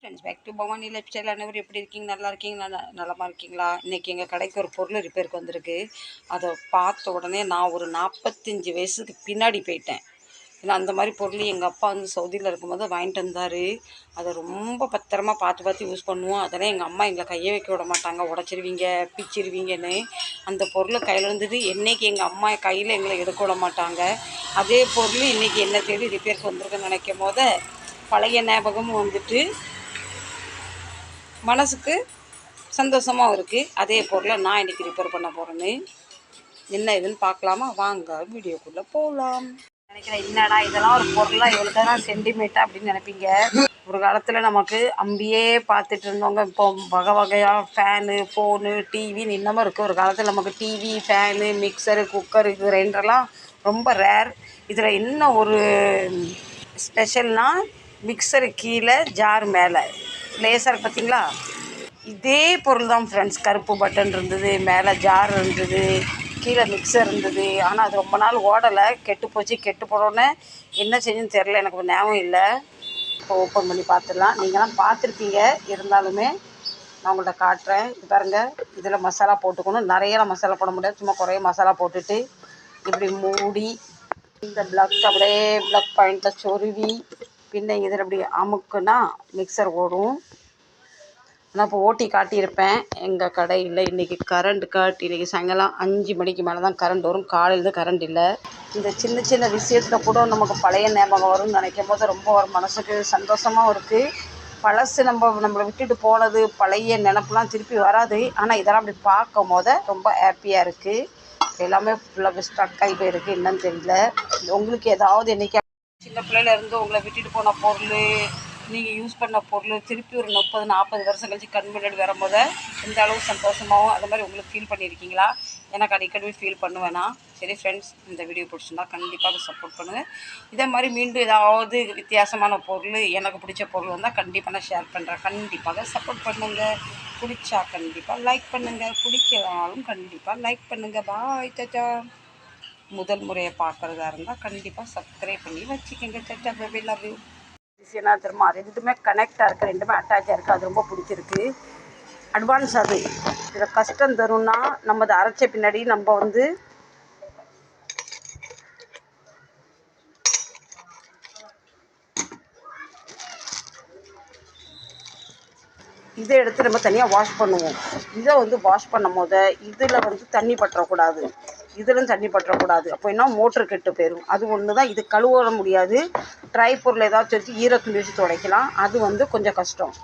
Friends back to Bhavani lifestyle. அனைவரும் எப்படி இருக்கீங்க? நல்லா இருக்கீங்க? நலமாக இருக்கீங்களா? இன்றைக்கி எங்கள் கடைக்கு ஒரு பொருள் ரிப்பேருக்கு வந்திருக்கு. அதை பார்த்த உடனே நான் ஒரு 45 வயசுக்கு பின்னாடி போயிட்டேன். ஏன்னா அந்த மாதிரி பொருள் எங்கள் அப்பா வந்து சவுதியில் இருக்கும்போது வாங்கிட்டு வந்தார். அதை ரொம்ப பத்திரமா பார்த்து யூஸ் பண்ணுவோம். அதெல்லாம் எங்கள் அம்மா எங்களை கையை வைக்க விட மாட்டாங்க, உடச்சிருவீங்க பிச்சிருவீங்கன்னு. அந்த பொருளை கையில் இருந்துட்டு என்றைக்கு எங்கள் அம்மா கையில் எங்களை எடுக்க விட மாட்டாங்க. அதே பொருள் இன்றைக்கி என்ன தேடி ரிப்பேருக்கு வந்திருக்குன்னு நினைக்கும் போது பழைய ஞாபகமும் வந்துட்டு மனசுக்கு சந்தோஷமாகவும் இருக்குது. அதே பொருளை நான் இன்றைக்கி ரிப்பேர் பண்ண போகிறேன்னு என்ன இதுன்னு பார்க்கலாமா? வாங்க வீடியோக்குள்ளே போகலாம். நினைக்கிறேன் என்னடா இதெல்லாம் ஒரு பொருளாக இவ்வளோ தான் சென்டிமீட்டர் அப்படின்னு நினைப்பீங்க. ஒரு காலத்தில் நமக்கு அம்பியே பார்த்துட்டு இருந்தவங்க இப்போ வகை வகையாக ஃபேனு, ஃபோனு, டிவின்னு இன்னமும் இருக்குது. ஒரு காலத்தில் நமக்கு டிவி, ஃபேனு, மிக்சரு, குக்கரு, கிரைண்டர்லாம் ரொம்ப ரேர். இதில் இன்னும் ஒரு ஸ்பெஷல்னால் மிக்சரு கீழே, ஜார் மேலே, லேசர் பார்த்தீங்களா? இதே பொருள் தான் ஃப்ரெண்ட்ஸ். கருப்பு பட்டன் இருந்தது, மேலே ஜார் இருந்தது, கீழே மிக்சர் இருந்தது. ஆனால் அது ரொம்ப நாள் ஓடலை, கெட்டு போச்சு. கெட்டு போனோன்னே என்ன செஞ்சுன்னு தெரில, எனக்கு ஞாபகம் இல்லை. இப்போ ஓப்பன் பண்ணி பார்த்துடலாம். நீங்களாம் பார்த்துருப்பீங்க, இருந்தாலுமே நான் உங்கள்கிட்ட காட்டுறேன். பாருங்கள், இதில் மசாலா போட்டுக்கணும். நிறையலாம் மசாலா போட முடியாது, சும்மா குறைய மசாலா போட்டுட்டு இப்படி மூடி இந்த ப்ளக் அப்படியே ப்ளக் பாயிண்டில் சொருவி பின்ன இதில் இப்படி அமுக்குன்னா மிக்சர் ஓடும். நான் இப்போ ஓட்டி காட்டியிருப்பேன். எங்கள் கடையில் இன்றைக்கி கரண்ட் காட்டி, இன்றைக்கி சாயங்காலம் 5 மணிக்கு மேலே தான் கரண்ட் வரும். காலையில் கரண்ட் இல்லை. இந்த சின்ன சின்ன விஷயத்தில் கூட நமக்கு பழைய ஞாபகம் வரும்னு நினைக்கும் போது ரொம்ப ஒரு மனசுக்கு சந்தோஷமாகவும் இருக்குது. பழசு நம்மளை விட்டுட்டு போனது, பழைய நினப்புலாம் திருப்பி வராது. ஆனால் இதெல்லாம் அப்படி பார்க்கும் போது ரொம்ப ஹாப்பியாக இருக்குது. எல்லாமே ஃபுல்லாக ஸ்ட்ரக் ஆகி போயிருக்கு, என்னன்னு தெரியல. உங்களுக்கு ஏதாவது என்றைக்கா சின்ன பிள்ளையில இருந்து உங்களை விட்டுட்டு போன பொருள், நீங்கள் யூஸ் பண்ண பொருள் திருப்பி ஒரு 30-40 வருஷம் கழிச்சு கண் முன்னாடி வரும்போது எந்த அளவு சந்தோஷமாகவும் அது மாதிரி உங்களுக்கு ஃபீல் பண்ணியிருக்கீங்களா? எனக்கு அடிக்கடி ஃபீல் பண்ணுவேன்னா. சரி ஃப்ரெண்ட்ஸ், இந்த வீடியோ பிடிச்சிருந்தா கண்டிப்பாக சப்போர்ட் பண்ணுங்கள். இதே மாதிரி மீண்டும் ஏதாவது வித்தியாசமான பொருள், எனக்கு பிடிச்ச பொருள் வந்தால் கண்டிப்பாக நான் ஷேர் பண்ணுறேன். கண்டிப்பாக சப்போர்ட் பண்ணுங்கள். பிடிச்சா கண்டிப்பாக லைக் பண்ணுங்கள், பிடிக்கலாலும் கண்டிப்பாக லைக் பண்ணுங்கள். பாய், சச்சா. முதல் முறையை பார்க்குறதா இருந்தால் கண்டிப்பாக சப்ஸ்கிரைப் பண்ணி வச்சுக்கோங்க. சச்சா, பேபி, லவ் யூ. என்ன தெரியுமா, ரெண்டுமே கனெக்டாக இருக்குது, ரெண்டுமே அட்டாச்சாக இருக்குது. அது ரொம்ப பிடிச்சிருக்கு. அட்வான்ஸ் அது. இதில் கஷ்டம் தரும்னா நம்ம அதை அரைச்ச பின்னாடி நம்ம வந்து இதை எடுத்து நம்ம தனியாக வாஷ் பண்ணுவோம். இதை வந்து வாஷ் பண்ணும் போது இதில் வந்து தண்ணி பற்றக்கூடாது, இதிலும் தண்ணி பற்றக்கூடாது. அப்போ என்ன, மோட்ரு கெட்டு போயிடும். அது ஒன்று தான். இது கழுவ முடியாது. ட்ரை பொருள் ஏதாச்சும் வச்சு ஈரத்துணி வச்சு துடைக்கலாம். அது வந்து கொஞ்சம் கஷ்டம்.